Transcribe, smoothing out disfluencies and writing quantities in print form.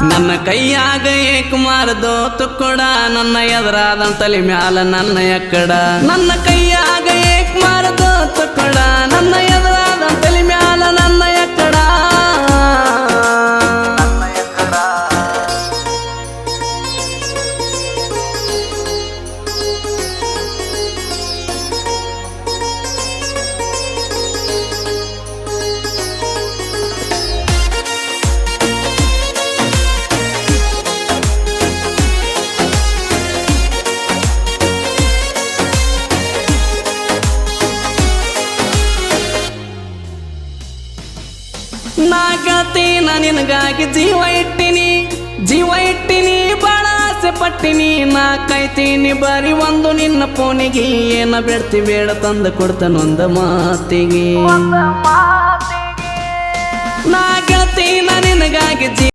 ನನ್ನ ಕೈಯಾಗ ಏಕಮಾರದೋ ತುಕ್ಕಡ ನನ್ನ ಎದುರಾದ ತಲೆ ಮ್ಯಾಲ ನನ್ನ ಎಕ್ಕಡ ನನ್ನ ಕೈಯಾಗ ಏಕಮಾರದೋ ತುಕ್ಕಡ ನನ್ನ ಎದುರಾದ ತಲೆ ಮ್ಯಾಲ ನನ್ನ ಎಕ್ಕಡ ನಾಗತೀನ ನಿನಗಾಗಿ ಜೀವ ಇಟ್ಟಿನಿ ಬಾಳ ಆಸೆ ಪಟ್ಟಿನಿ ನಾ ಕಾಯ್ತೀನಿ ಬರೀ ಒಂದು ನಿನ್ನ ಫೋನಿಗೆ ಏನ ಬೇಡ್ತಿ ಬೇಡ ತಂದು ಕೊಡ್ತಾನೊಂದ ಮಾತಿಗೆ ನಾಗತೀನ ನಿನಗಾಗಿ